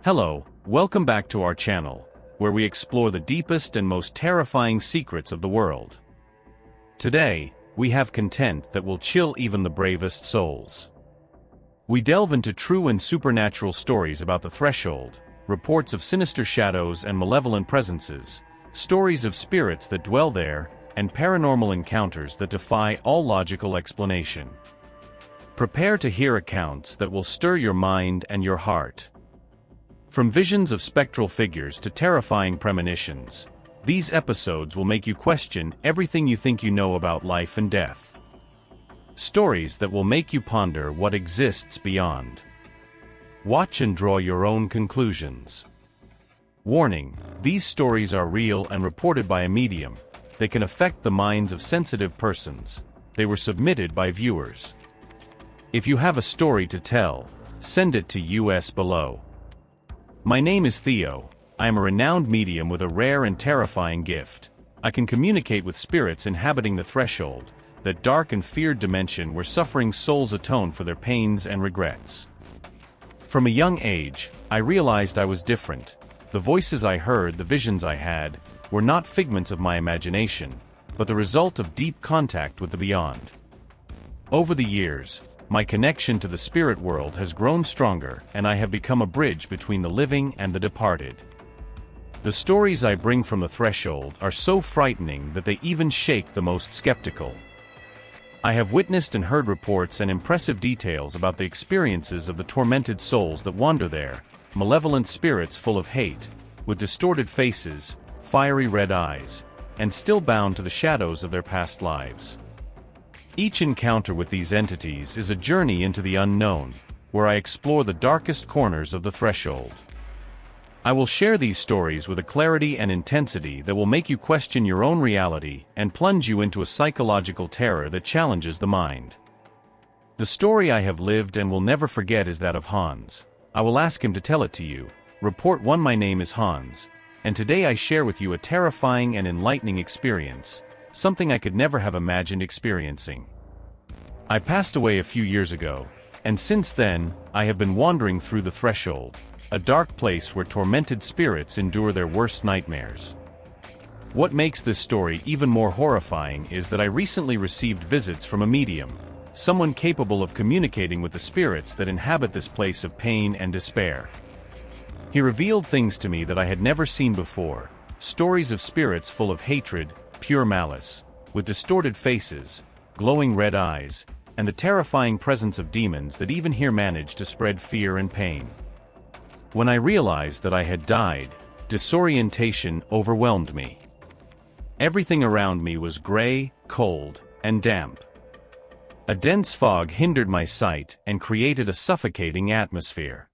Hello, welcome back to our channel, where we explore the deepest and most terrifying secrets of the world. Today, we have content that will chill even the bravest souls. We delve into true and supernatural stories about the threshold, reports of sinister shadows and malevolent presences, stories of spirits that dwell there, and paranormal encounters that defy all logical explanation. Prepare to hear accounts that will stir your mind and your heart. From visions of spectral figures to terrifying premonitions, these episodes will make you question everything you think you know about life and death. Stories that will make you ponder what exists beyond. Watch and draw your own conclusions. Warning: these stories are real and reported by a medium. They can affect the minds of sensitive persons. They were submitted by viewers. If you have a story to tell, send it to us below. My name is Theo. I am a renowned medium with a rare and terrifying gift. I can communicate with spirits inhabiting the threshold, that dark and feared dimension where suffering souls atone for their pains and regrets. From a young age, I realized I was different. The voices I heard, the visions I had, were not figments of my imagination, but the result of deep contact with the beyond. Over the years, my connection to the spirit world has grown stronger, and I have become a bridge between the living and the departed. The stories I bring from the threshold are so frightening that they even shake the most skeptical. I have witnessed and heard reports and impressive details about the experiences of the tormented souls that wander there, malevolent spirits full of hate, with distorted faces, fiery red eyes, and still bound to the shadows of their past lives. Each encounter with these entities is a journey into the unknown, where I explore the darkest corners of the threshold. I will share these stories with a clarity and intensity that will make you question your own reality and plunge you into a psychological terror that challenges the mind. The story I have lived and will never forget is that of Hans. I will ask him to tell it to you. Report 1. My name is Hans, and today I share with you a terrifying and enlightening experience. Something I could never have imagined experiencing. I passed away a few years ago, and since then, I have been wandering through the threshold, a dark place where tormented spirits endure their worst nightmares. What makes this story even more horrifying is that I recently received visits from a medium, someone capable of communicating with the spirits that inhabit this place of pain and despair. He revealed things to me that I had never seen before, stories of spirits full of hatred, pure malice, with distorted faces, glowing red eyes, and the terrifying presence of demons that even here manage to spread fear and pain. When I realized that I had died, disorientation overwhelmed me. Everything around me was gray, cold, and damp. A dense fog hindered my sight and created a suffocating atmosphere.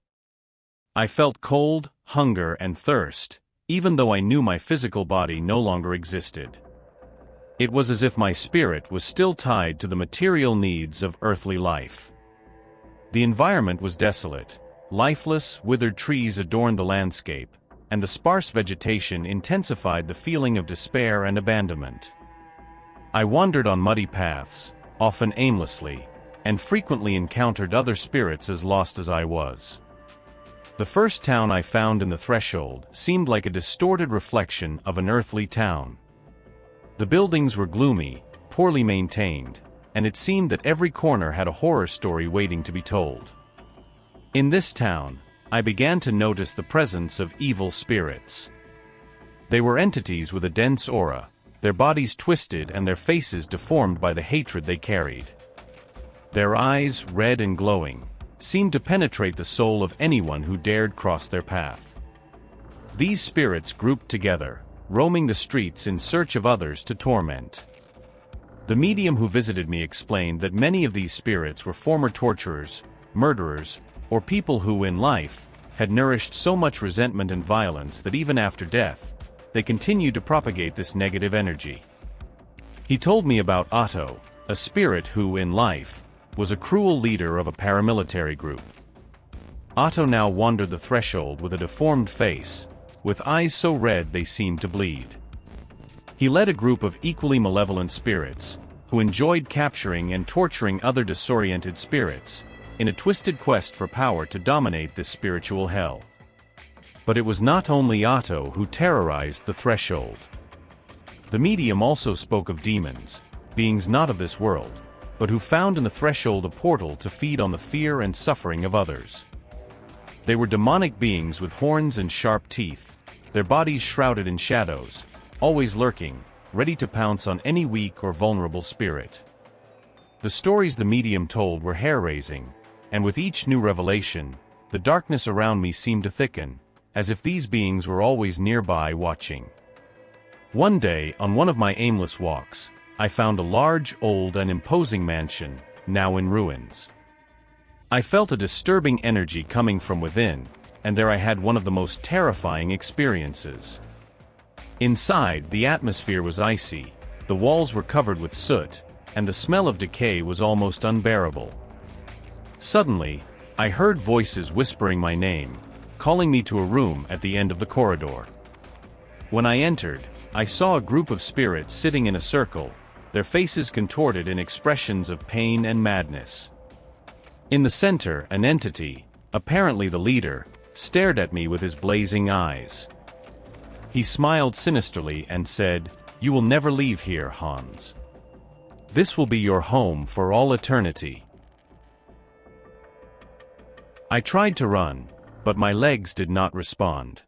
I felt cold, hunger, and thirst, even though I knew my physical body no longer existed. It was as if my spirit was still tied to the material needs of earthly life. The environment was desolate. Lifeless, withered trees adorned the landscape, and the sparse vegetation intensified the feeling of despair and abandonment. I wandered on muddy paths, often aimlessly, and frequently encountered other spirits as lost as I was. The first town I found in the threshold seemed like a distorted reflection of an earthly town. The buildings were gloomy, poorly maintained, and it seemed that every corner had a horror story waiting to be told. In this town, I began to notice the presence of evil spirits. They were entities with a dense aura, their bodies twisted and their faces deformed by the hatred they carried. Their eyes, red and glowing, seemed to penetrate the soul of anyone who dared cross their path. These spirits grouped together, roaming the streets in search of others to torment. The medium who visited me explained that many of these spirits were former torturers, murderers, or people who, in life, had nourished so much resentment and violence that even after death, they continued to propagate this negative energy. He told me about Otto, a spirit who, in life, was a cruel leader of a paramilitary group. Otto now wandered the threshold with a deformed face, with eyes so red they seemed to bleed. He led a group of equally malevolent spirits, who enjoyed capturing and torturing other disoriented spirits, in a twisted quest for power to dominate this spiritual hell. But it was not only Otto who terrorized the threshold. The medium also spoke of demons, beings not of this world, but who found in the threshold a portal to feed on the fear and suffering of others. They were demonic beings with horns and sharp teeth, their bodies shrouded in shadows, always lurking, ready to pounce on any weak or vulnerable spirit. The stories the medium told were hair-raising, and with each new revelation, the darkness around me seemed to thicken, as if these beings were always nearby watching. One day, on one of my aimless walks, I found a large, old and imposing mansion, now in ruins. I felt a disturbing energy coming from within, and there I had one of the most terrifying experiences. Inside, the atmosphere was icy, the walls were covered with soot, and the smell of decay was almost unbearable. Suddenly, I heard voices whispering my name, calling me to a room at the end of the corridor. When I entered, I saw a group of spirits sitting in a circle, their faces contorted in expressions of pain and madness. In the center, an entity, apparently the leader, stared at me with his blazing eyes. He smiled sinisterly and said, "You will never leave here, Hans. This will be your home for all eternity." I tried to run, but my legs did not respond.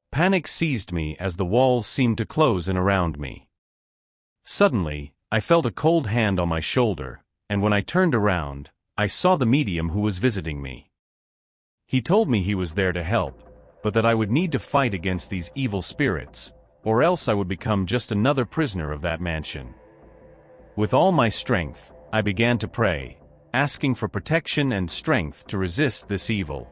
Panic seized me as the walls seemed to close in around me. Suddenly, I felt a cold hand on my shoulder, and when I turned around, I saw the medium who was visiting me. He told me he was there to help, but that I would need to fight against these evil spirits, or else I would become just another prisoner of that mansion. With all my strength, I began to pray, asking for protection and strength to resist this evil.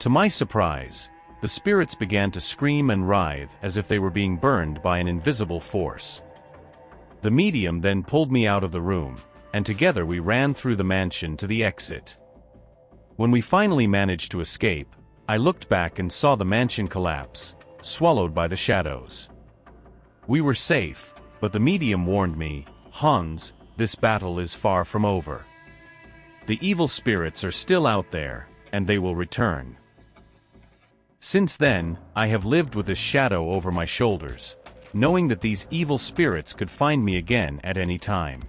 To my surprise, the spirits began to scream and writhe as if they were being burned by an invisible force. The medium then pulled me out of the room, and together we ran through the mansion to the exit. When we finally managed to escape, I looked back and saw the mansion collapse, swallowed by the shadows. We were safe, but the medium warned me, "Hans, this battle is far from over. The evil spirits are still out there, and they will return." Since then, I have lived with a shadow over my shoulders, knowing that these evil spirits could find me again at any time.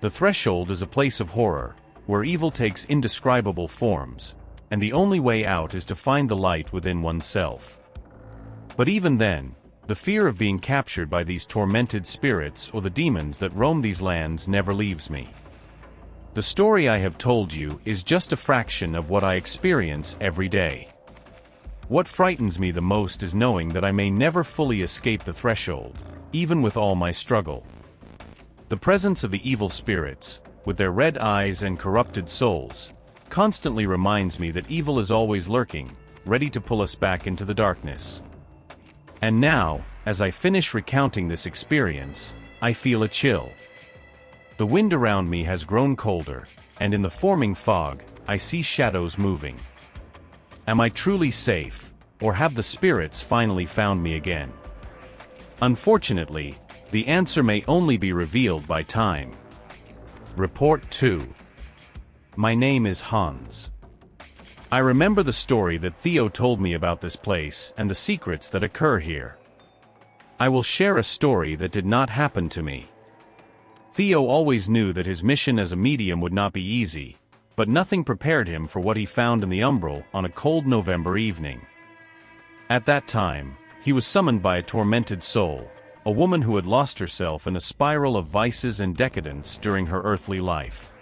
The threshold is a place of horror, where evil takes indescribable forms, and the only way out is to find the light within oneself. But even then, the fear of being captured by these tormented spirits or the demons that roam these lands never leaves me. The story I have told you is just a fraction of what I experience every day. What frightens me the most is knowing that I may never fully escape the threshold, even with all my struggle. The presence of the evil spirits, with their red eyes and corrupted souls, constantly reminds me that evil is always lurking, ready to pull us back into the darkness. And now, as I finish recounting this experience, I feel a chill. The wind around me has grown colder, and in the forming fog, I see shadows moving. Am I truly safe, or have the spirits finally found me again? Unfortunately, the answer may only be revealed by time. Report 2. My name is Hans. I remember the story that Theo told me about this place and the secrets that occur here. I will share a story that did not happen to me. Theo always knew that his mission as a medium would not be easy, but nothing prepared him for what he found in the Umbral on a cold November evening. At that time, he was summoned by a tormented soul, a woman who had lost herself in a spiral of vices and decadence during her earthly life.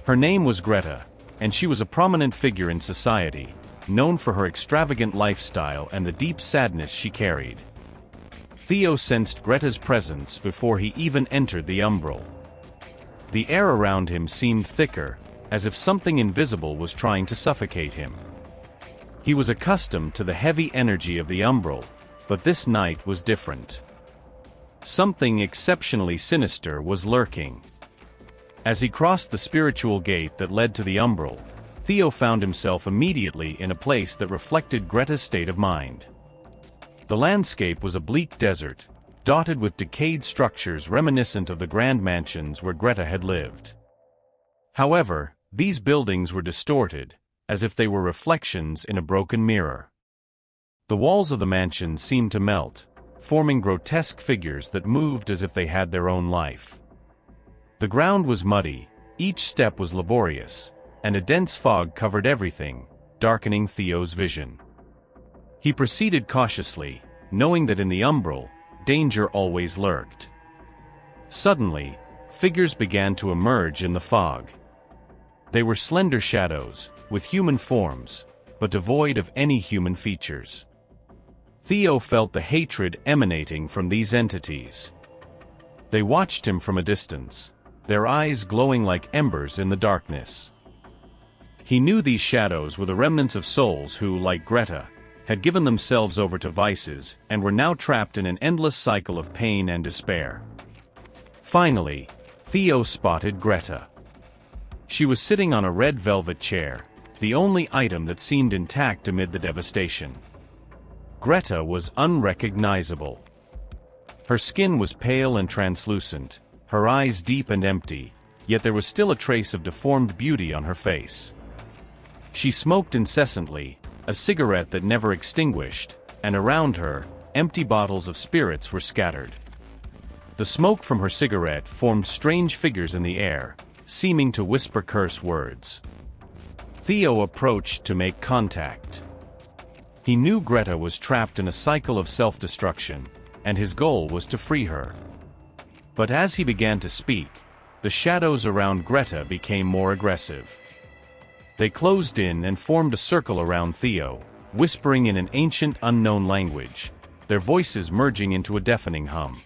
Her name was Greta, and she was a prominent figure in society, known for her extravagant lifestyle and the deep sadness she carried. Theo sensed Greta's presence before he even entered the Umbral. The air around him seemed thicker, as if something invisible was trying to suffocate him. He was accustomed to the heavy energy of the Umbral, but this night was different. Something exceptionally sinister was lurking. As he crossed the spiritual gate that led to the Umbral, Theo found himself immediately in a place that reflected Greta's state of mind. The landscape was a bleak desert, dotted with decayed structures reminiscent of the grand mansions where Greta had lived. However, these buildings were distorted, as if they were reflections in a broken mirror. The walls of the mansion seemed to melt, forming grotesque figures that moved as if they had their own life. The ground was muddy, each step was laborious, and a dense fog covered everything, darkening Theo's vision. He proceeded cautiously, knowing that in the Umbral, danger always lurked. Suddenly, figures began to emerge in the fog. They were slender shadows, with human forms, but devoid of any human features. Theo felt the hatred emanating from these entities. They watched him from a distance, their eyes glowing like embers in the darkness. He knew these shadows were the remnants of souls who, like Greta, had given themselves over to vices and were now trapped in an endless cycle of pain and despair. Finally, Theo spotted Greta. She was sitting on a red velvet chair, the only item that seemed intact amid the devastation. Greta was unrecognizable. Her skin was pale and translucent, her eyes deep and empty, yet there was still a trace of deformed beauty on her face. She smoked incessantly, a cigarette that never extinguished, and around her, empty bottles of spirits were scattered. The smoke from her cigarette formed strange figures in the air, seeming to whisper curse words. Theo approached to make contact. He knew Greta was trapped in a cycle of self-destruction, and his goal was to free her. But as he began to speak, the shadows around Greta became more aggressive. They closed in and formed a circle around Theo, whispering in an ancient unknown language, their voices merging into a deafening hum.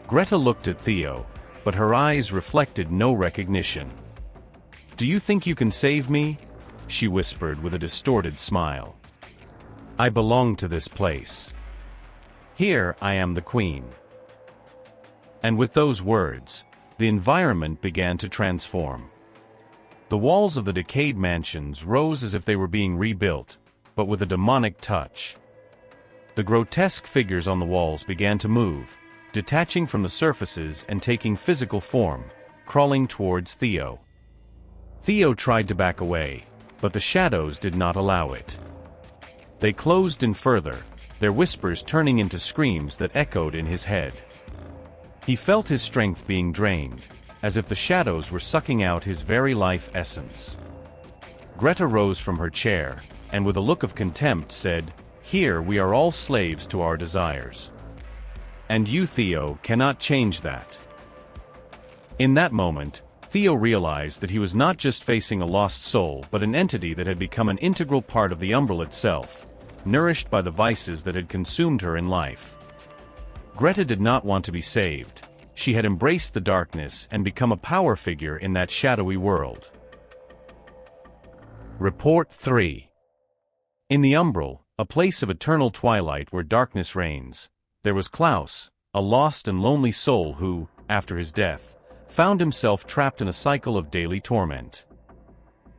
Greta looked at Theo, but her eyes reflected no recognition. "Do you think you can save me?" she whispered with a distorted smile. "I belong to this place. Here I am the queen." And with those words, the environment began to transform. The walls of the decayed mansions rose as if they were being rebuilt, but with a demonic touch. The grotesque figures on the walls began to move, detaching from the surfaces and taking physical form, crawling towards Theo. Theo tried to back away, but the shadows did not allow it. They closed in further, their whispers turning into screams that echoed in his head. He felt his strength being drained, as if the shadows were sucking out his very life essence. Greta rose from her chair, and with a look of contempt said, "Here we are all slaves to our desires. And you, Theo, cannot change that." In that moment, Theo realized that he was not just facing a lost soul but an entity that had become an integral part of the Umbral itself, nourished by the vices that had consumed her in life. Greta did not want to be saved. She had embraced the darkness and become a power figure in that shadowy world. Report 3. In the Umbral, a place of eternal twilight where darkness reigns, there was Klaus, a lost and lonely soul who, after his death, found himself trapped in a cycle of daily torment.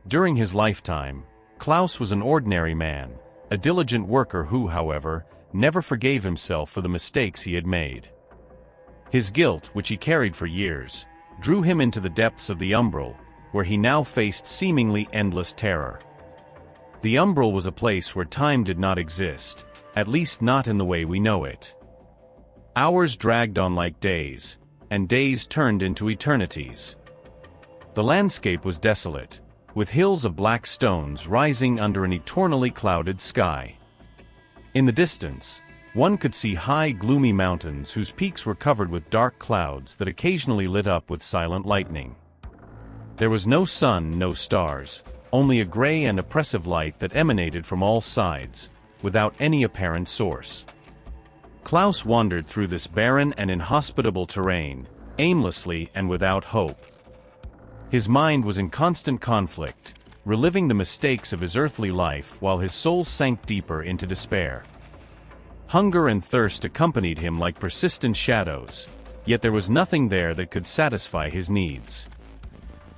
During his lifetime, Klaus was an ordinary man, a diligent worker who, however, never forgave himself for the mistakes he had made. His guilt, which he carried for years, drew him into the depths of the Umbral, where he now faced seemingly endless terror. The Umbral was a place where time did not exist, at least not in the way we know it. Hours dragged on like days, and days turned into eternities. The landscape was desolate, with hills of black stones rising under an eternally clouded sky. In the distance, one could see high, gloomy mountains whose peaks were covered with dark clouds that occasionally lit up with silent lightning. There was no sun, no stars, only a gray and oppressive light that emanated from all sides, without any apparent source. Klaus wandered through this barren and inhospitable terrain, aimlessly and without hope. His mind was in constant conflict, reliving the mistakes of his earthly life while his soul sank deeper into despair. Hunger and thirst accompanied him like persistent shadows, yet there was nothing there that could satisfy his needs.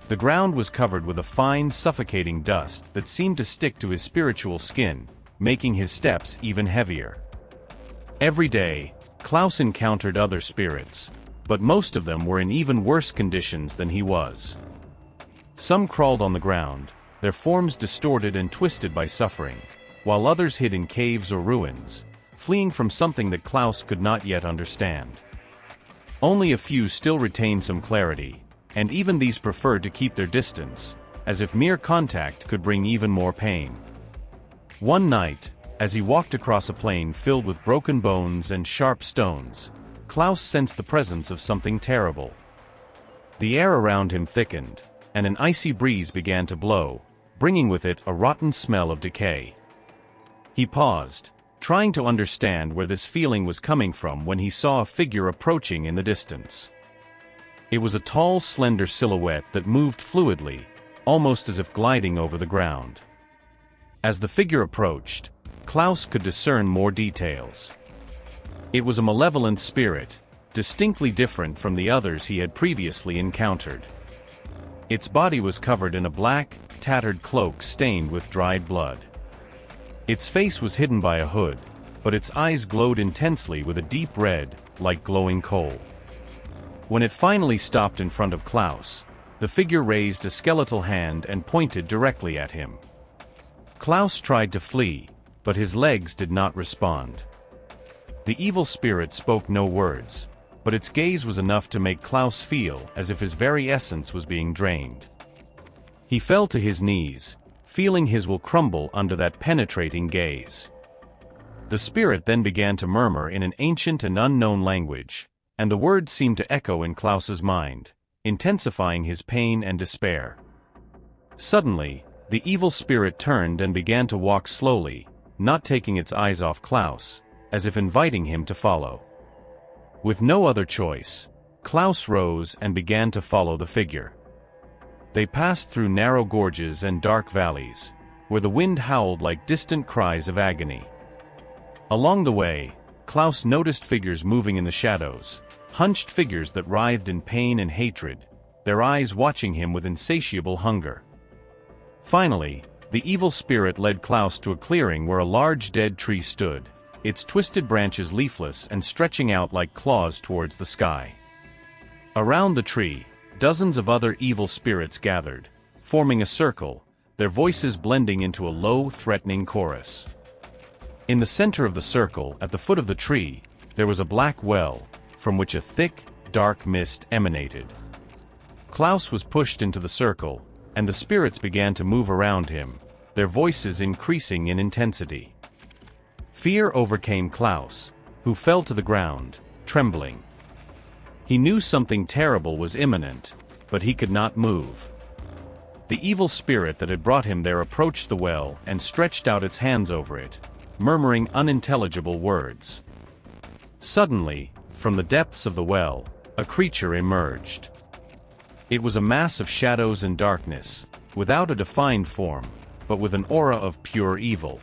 The ground was covered with a fine, suffocating dust that seemed to stick to his spiritual skin, making his steps even heavier. Every day, Klaus encountered other spirits, but most of them were in even worse conditions than he was. Some crawled on the ground, their forms distorted and twisted by suffering, while others hid in caves or ruins, fleeing from something that Klaus could not yet understand. Only a few still retained some clarity, and even these preferred to keep their distance, as if mere contact could bring even more pain. One night, as he walked across a plain filled with broken bones and sharp stones, Klaus sensed the presence of something terrible. The air around him thickened, and an icy breeze began to blow, bringing with it a rotten smell of decay. He paused, trying to understand where this feeling was coming from when he saw a figure approaching in the distance. It was a tall, slender silhouette that moved fluidly, almost as if gliding over the ground. As the figure approached, Klaus could discern more details. It was a malevolent spirit, distinctly different from the others he had previously encountered. Its body was covered in a black, tattered cloak stained with dried blood. Its face was hidden by a hood, but its eyes glowed intensely with a deep red, like glowing coal. When it finally stopped in front of Klaus, the figure raised a skeletal hand and pointed directly at him. Klaus tried to flee, but his legs did not respond. The evil spirit spoke no words, but its gaze was enough to make Klaus feel as if his very essence was being drained. He fell to his knees, feeling his will crumble under that penetrating gaze. The spirit then began to murmur in an ancient and unknown language, and the words seemed to echo in Klaus's mind, intensifying his pain and despair. Suddenly, the evil spirit turned and began to walk slowly, not taking its eyes off Klaus, as if inviting him to follow. With no other choice, Klaus rose and began to follow the figure. They passed through narrow gorges and dark valleys, where the wind howled like distant cries of agony. Along the way, Klaus noticed figures moving in the shadows, hunched figures that writhed in pain and hatred, their eyes watching him with insatiable hunger. Finally, the evil spirit led Klaus to a clearing where a large dead tree stood, its twisted branches leafless and stretching out like claws towards the sky. Around the tree, dozens of other evil spirits gathered, forming a circle, their voices blending into a low, threatening chorus. In the center of the circle, at the foot of the tree, there was a black well, from which a thick, dark mist emanated. Klaus was pushed into the circle, and the spirits began to move around him, their voices increasing in intensity. Fear overcame Klaus, who fell to the ground, trembling. He knew something terrible was imminent, but he could not move. The evil spirit that had brought him there approached the well and stretched out its hands over it, murmuring unintelligible words. Suddenly, from the depths of the well, a creature emerged. It was a mass of shadows and darkness, without a defined form, but with an aura of pure evil.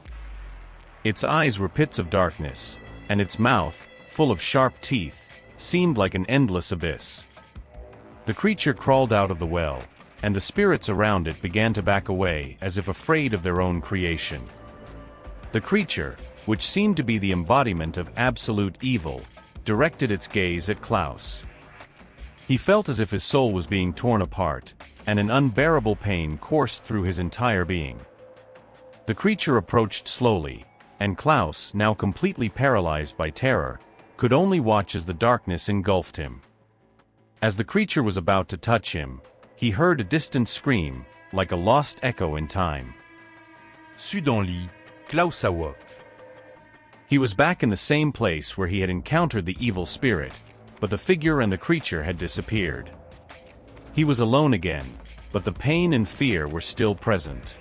Its eyes were pits of darkness, and its mouth, full of sharp teeth, seemed like an endless abyss. The creature crawled out of the well, and the spirits around it began to back away as if afraid of their own creation. The creature, which seemed to be the embodiment of absolute evil, directed its gaze at Klaus. He felt as if his soul was being torn apart, and an unbearable pain coursed through his entire being. The creature approached slowly, and Klaus, now completely paralyzed by terror, could only watch as the darkness engulfed him. As the creature was about to touch him, he heard a distant scream, like a lost echo in time. Soudain, Klaus awoke. He was back in the same place where he had encountered the evil spirit, but the figure and the creature had disappeared. He was alone again, but the pain and fear were still present.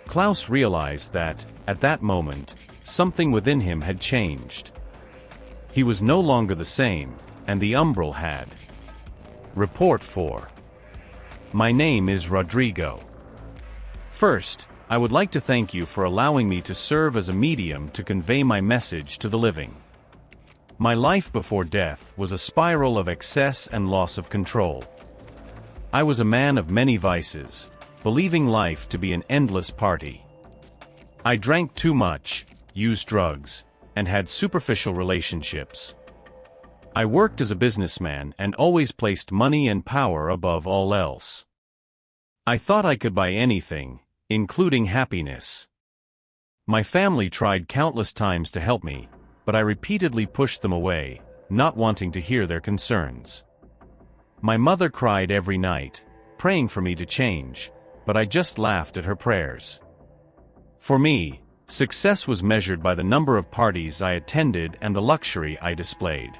Klaus realized that, at that moment, something within him had changed. He was no longer the same, and the Umbral had. Report 4. My name is Rodrigo. First, I would like to thank you for allowing me to serve as a medium to convey my message to the living. My life before death was a spiral of excess and loss of control. I was a man of many vices, believing life to be an endless party. I drank too much, used drugs, and had superficial relationships. I worked as a businessman and always placed money and power above all else. I thought I could buy anything, including happiness. My family tried countless times to help me, but I repeatedly pushed them away, not wanting to hear their concerns. My mother cried every night, praying for me to change, but I just laughed at her prayers. For me, success was measured by the number of parties I attended and the luxury I displayed.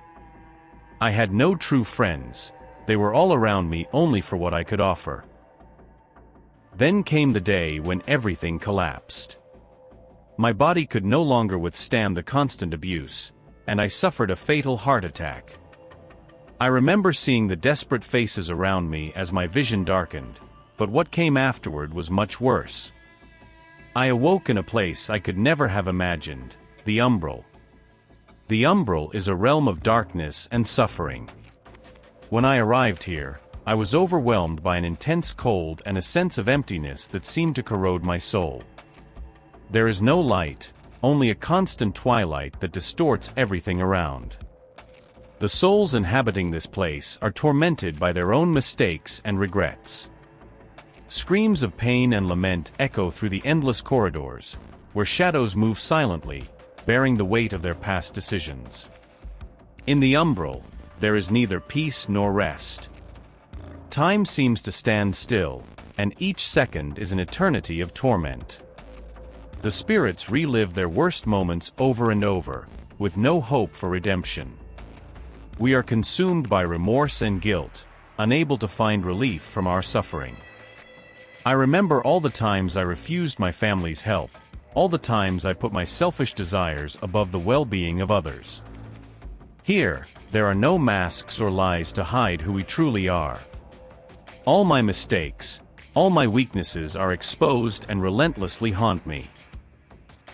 I had no true friends, they were all around me only for what I could offer. Then came the day when everything collapsed. My body could no longer withstand the constant abuse, and I suffered a fatal heart attack. I remember seeing the desperate faces around me as my vision darkened, but what came afterward was much worse. I awoke in a place I could never have imagined, the Umbral. The Umbral is a realm of darkness and suffering. When I arrived here, I was overwhelmed by an intense cold and a sense of emptiness that seemed to corrode my soul. There is no light, only a constant twilight that distorts everything around. The souls inhabiting this place are tormented by their own mistakes and regrets. Screams of pain and lament echo through the endless corridors, where shadows move silently, bearing the weight of their past decisions. In the Umbral, there is neither peace nor rest. Time seems to stand still, and each second is an eternity of torment. The spirits relive their worst moments over and over, with no hope for redemption. We are consumed by remorse and guilt, unable to find relief from our suffering. I remember all the times I refused my family's help, all the times I put my selfish desires above the well-being of others. Here, there are no masks or lies to hide who we truly are. All my mistakes, all my weaknesses are exposed and relentlessly haunt me.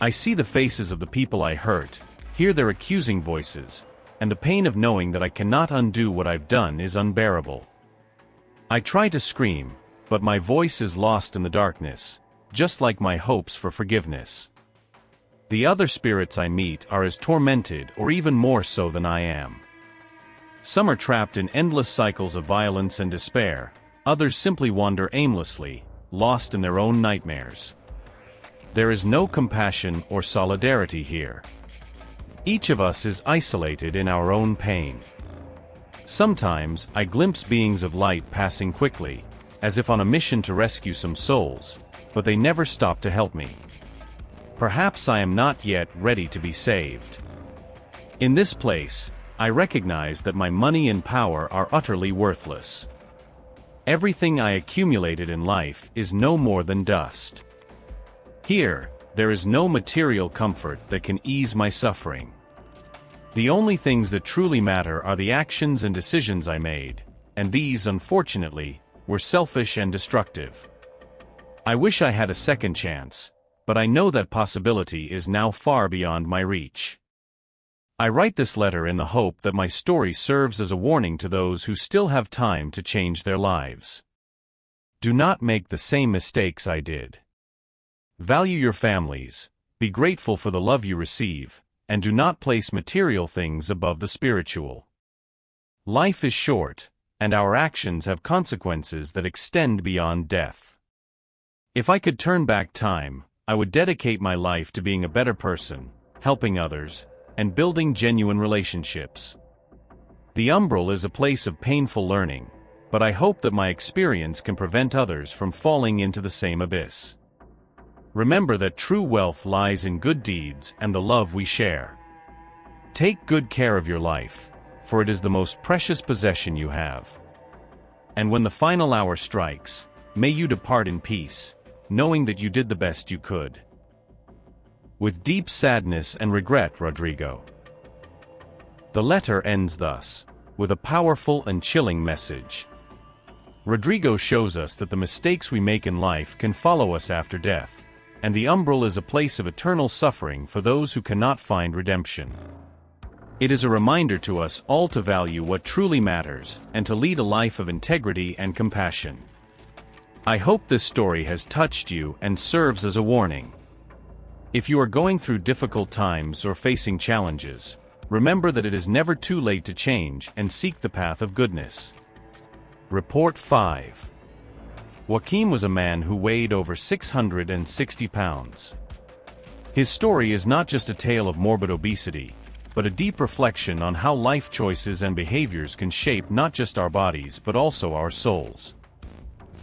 I see the faces of the people I hurt, hear their accusing voices, and the pain of knowing that I cannot undo what I've done is unbearable. I try to scream, but my voice is lost in the darkness, just like my hopes for forgiveness. The other spirits I meet are as tormented or even more so than I am. Some are trapped in endless cycles of violence and despair, others simply wander aimlessly, lost in their own nightmares. There is no compassion or solidarity here. Each of us is isolated in our own pain. Sometimes I glimpse beings of light passing quickly, as if on a mission to rescue some souls, but they never stop to help me. Perhaps I am not yet ready to be saved. In this place, I recognize that my money and power are utterly worthless. Everything I accumulated in life is no more than dust. Here, there is no material comfort that can ease my suffering. The only things that truly matter are the actions and decisions I made, and these, unfortunately, were selfish and destructive. I wish I had a second chance, but I know that possibility is now far beyond my reach. I write this letter in the hope that my story serves as a warning to those who still have time to change their lives. Do not make the same mistakes I did. Value your families, be grateful for the love you receive, and do not place material things above the spiritual. Life is short, and our actions have consequences that extend beyond death. If I could turn back time, I would dedicate my life to being a better person, helping others, and building genuine relationships. The Umbral is a place of painful learning, but I hope that my experience can prevent others from falling into the same abyss. Remember that true wealth lies in good deeds and the love we share. Take good care of your life, for it is the most precious possession you have. And when the final hour strikes, may you depart in peace, knowing that you did the best you could. With deep sadness and regret, Rodrigo. The letter ends thus, with a powerful and chilling message. Rodrigo shows us that the mistakes we make in life can follow us after death, and the Umbral is a place of eternal suffering for those who cannot find redemption. It is a reminder to us all to value what truly matters and to lead a life of integrity and compassion. I hope this story has touched you and serves as a warning. If you are going through difficult times or facing challenges, remember that it is never too late to change and seek the path of goodness. Report 5. Joaquim was a man who weighed over 660 pounds. His story is not just a tale of morbid obesity, but a deep reflection on how life choices and behaviors can shape not just our bodies but also our souls.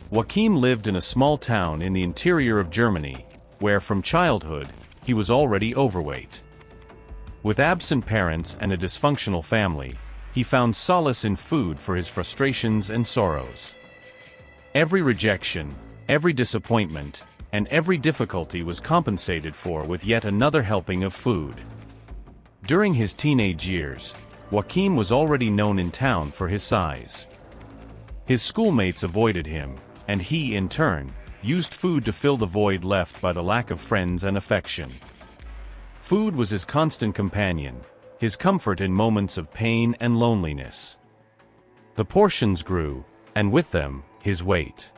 Joaquim lived in a small town in the interior of Germany, where from childhood, he was already overweight. With absent parents and a dysfunctional family, he found solace in food for his frustrations and sorrows. Every rejection, every disappointment, and every difficulty was compensated for with yet another helping of food. During his teenage years, Joaquim was already known in town for his size. His schoolmates avoided him, and he, in turn, used food to fill the void left by the lack of friends and affection. Food was his constant companion, his comfort in moments of pain and loneliness. The portions grew, and with them, his weight.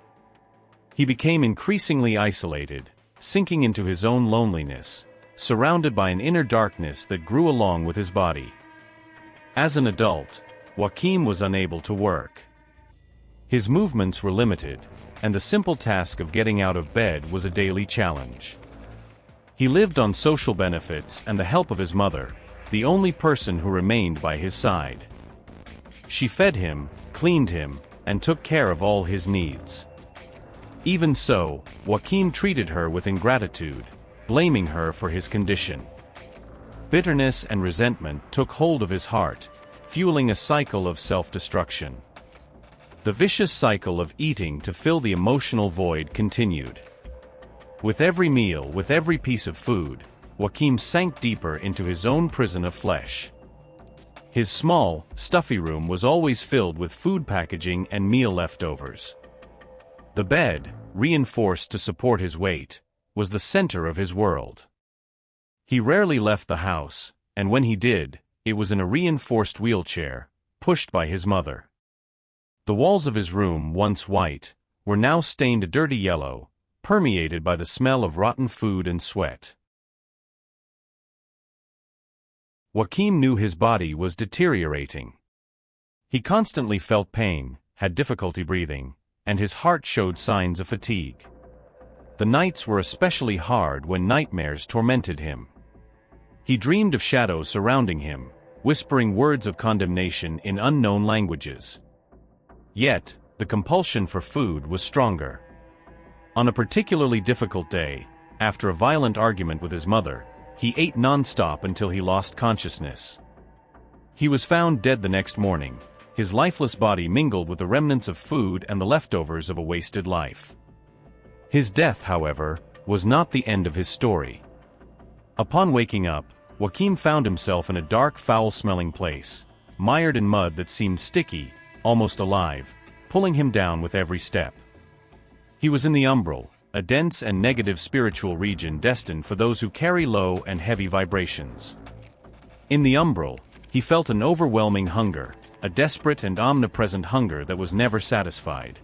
He became increasingly isolated, sinking into his own loneliness, surrounded by an inner darkness that grew along with his body. As an adult, Joaquim was unable to work. His movements were limited, and the simple task of getting out of bed was a daily challenge. He lived on social benefits and the help of his mother, the only person who remained by his side. She fed him, cleaned him, and took care of all his needs. Even so, Joaquim treated her with ingratitude, blaming her for his condition. Bitterness and resentment took hold of his heart, fueling a cycle of self-destruction. The vicious cycle of eating to fill the emotional void continued. With every meal, with every piece of food, Joaquim sank deeper into his own prison of flesh. His small, stuffy room was always filled with food packaging and meal leftovers. The bed, reinforced to support his weight, was the center of his world. He rarely left the house, and when he did, it was in a reinforced wheelchair, pushed by his mother. The walls of his room, once white, were now stained a dirty yellow, permeated by the smell of rotten food and sweat. Joaquim knew his body was deteriorating. He constantly felt pain, had difficulty breathing, and his heart showed signs of fatigue. The nights were especially hard when nightmares tormented him. He dreamed of shadows surrounding him, whispering words of condemnation in unknown languages. Yet, the compulsion for food was stronger. On a particularly difficult day, after a violent argument with his mother, he ate non-stop until he lost consciousness. He was found dead the next morning, his lifeless body mingled with the remnants of food and the leftovers of a wasted life. His death, however, was not the end of his story. Upon waking up, Joaquim found himself in a dark, foul-smelling place, mired in mud that seemed sticky, almost alive, pulling him down with every step. He was in the Umbral, a dense and negative spiritual region destined for those who carry low and heavy vibrations. In the Umbral, he felt an overwhelming hunger, a desperate and omnipresent hunger that was never satisfied.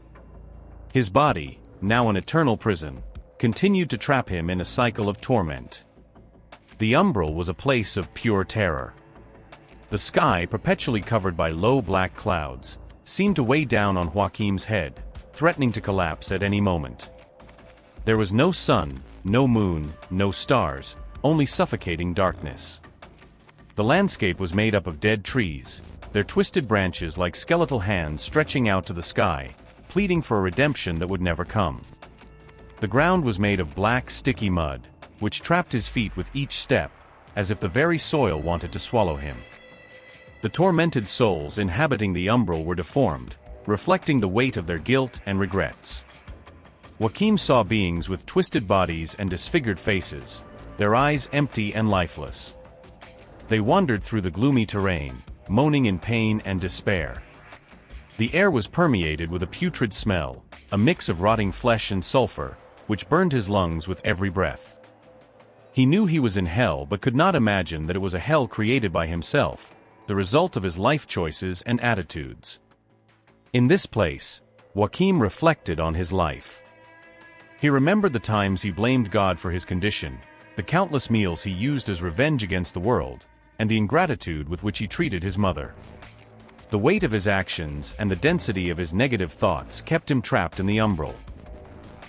His body, now an eternal prison, continued to trap him in a cycle of torment. The Umbral was a place of pure terror. The sky, perpetually covered by low black clouds, seemed to weigh down on Joaquim's head, threatening to collapse at any moment. There was no sun, no moon, no stars, only suffocating darkness. The landscape was made up of dead trees, their twisted branches like skeletal hands stretching out to the sky, pleading for a redemption that would never come. The ground was made of black, sticky mud, which trapped his feet with each step, as if the very soil wanted to swallow him. The tormented souls inhabiting the Umbral were deformed, reflecting the weight of their guilt and regrets. Joaquim saw beings with twisted bodies and disfigured faces, their eyes empty and lifeless. They wandered through the gloomy terrain, moaning in pain and despair. The air was permeated with a putrid smell, a mix of rotting flesh and sulfur, which burned his lungs with every breath. He knew he was in hell but could not imagine that it was a hell created by himself, the result of his life choices and attitudes. In this place, Joaquim reflected on his life. He remembered the times he blamed God for his condition, the countless meals he used as revenge against the world, and the ingratitude with which he treated his mother. The weight of his actions and the density of his negative thoughts kept him trapped in the Umbral.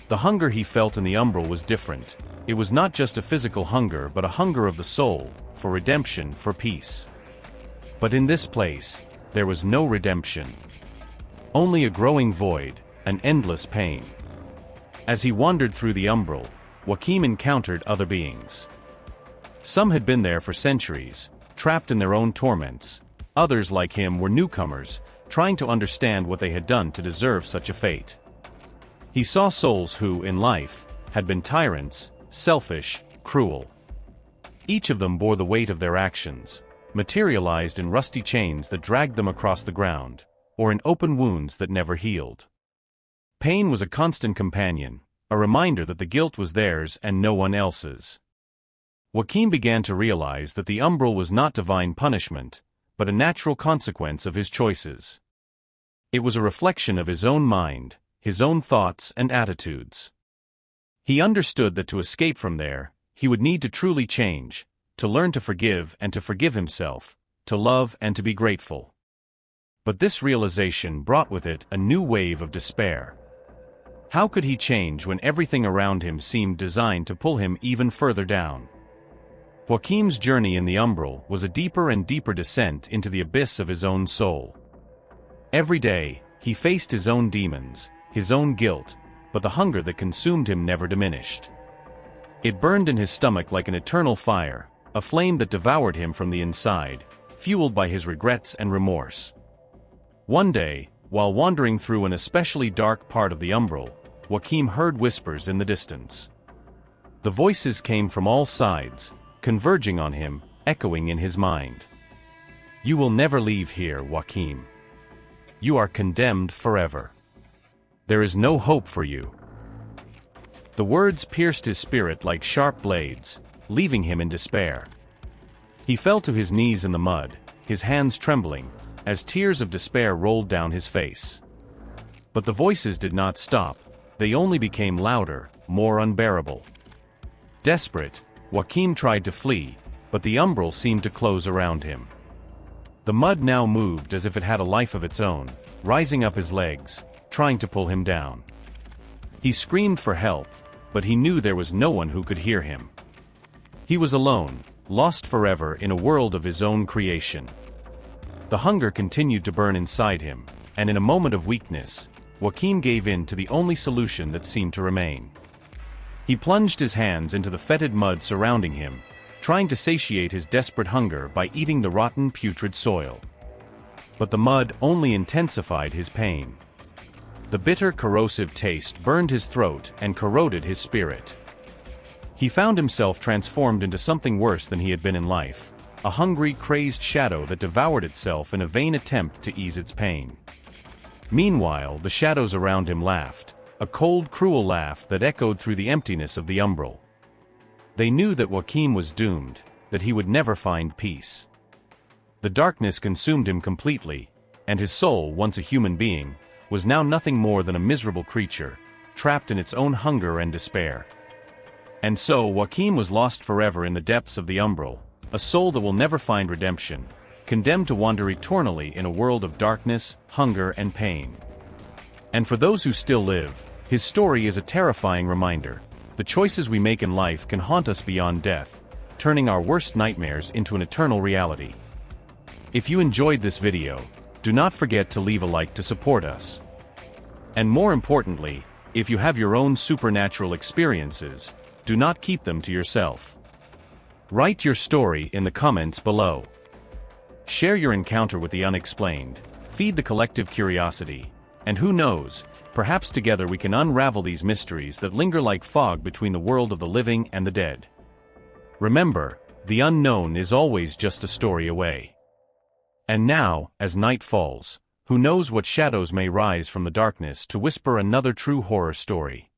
The hunger he felt in the Umbral was different. It was not just a physical hunger but a hunger of the soul, for redemption, for peace. But in this place, there was no redemption. Only a growing void, an endless pain. As he wandered through the Umbral, Joachim encountered other beings. Some had been there for centuries, trapped in their own torments. Others, like him, were newcomers, trying to understand what they had done to deserve such a fate. He saw souls who, in life, had been tyrants, selfish, cruel. Each of them bore the weight of their actions, materialized in rusty chains that dragged them across the ground, or in open wounds that never healed. Pain was a constant companion, a reminder that the guilt was theirs and no one else's. Joachim began to realize that the Umbral was not divine punishment, but a natural consequence of his choices. It was a reflection of his own mind, his own thoughts and attitudes. He understood that to escape from there, he would need to truly change, to learn to forgive and to forgive himself, to love and to be grateful. But this realization brought with it a new wave of despair. How could he change when everything around him seemed designed to pull him even further down? Joachim's journey in the Umbral was a deeper and deeper descent into the abyss of his own soul. Every day, he faced his own demons, his own guilt, but the hunger that consumed him never diminished. It burned in his stomach like an eternal fire, a flame that devoured him from the inside, fueled by his regrets and remorse. One day, while wandering through an especially dark part of the Umbral, Joachim heard whispers in the distance. The voices came from all sides, converging on him, echoing in his mind. "You will never leave here, Joachim. You are condemned forever. There is no hope for you." The words pierced his spirit like sharp blades, leaving him in despair. He fell to his knees in the mud, his hands trembling, as tears of despair rolled down his face. But the voices did not stop, they only became louder, more unbearable. Desperate, Joachim tried to flee, but the Umbral seemed to close around him. The mud now moved as if it had a life of its own, rising up his legs, trying to pull him down. He screamed for help, but he knew there was no one who could hear him. He was alone, lost forever in a world of his own creation. The hunger continued to burn inside him, and in a moment of weakness, Joachim gave in to the only solution that seemed to remain. He plunged his hands into the fetid mud surrounding him, trying to satiate his desperate hunger by eating the rotten, putrid soil. But the mud only intensified his pain. The bitter, corrosive taste burned his throat and corroded his spirit. He found himself transformed into something worse than he had been in life. A hungry, crazed shadow that devoured itself in a vain attempt to ease its pain. Meanwhile, the shadows around him laughed, a cold, cruel laugh that echoed through the emptiness of the Umbral. They knew that Joachim was doomed, that he would never find peace. The darkness consumed him completely, and his soul, once a human being, was now nothing more than a miserable creature, trapped in its own hunger and despair. And so Joachim was lost forever in the depths of the Umbral, a soul that will never find redemption, condemned to wander eternally in a world of darkness, hunger, and pain. And for those who still live, his story is a terrifying reminder. The choices we make in life can haunt us beyond death, turning our worst nightmares into an eternal reality. If you enjoyed this video, do not forget to leave a like to support us. And more importantly, if you have your own supernatural experiences, do not keep them to yourself. Write your story in the comments below. Share your encounter with the unexplained, feed the collective curiosity, and who knows, perhaps together we can unravel these mysteries that linger like fog between the world of the living and the dead. Remember, the unknown is always just a story away. And now, as night falls, who knows what shadows may rise from the darkness to whisper another true horror story.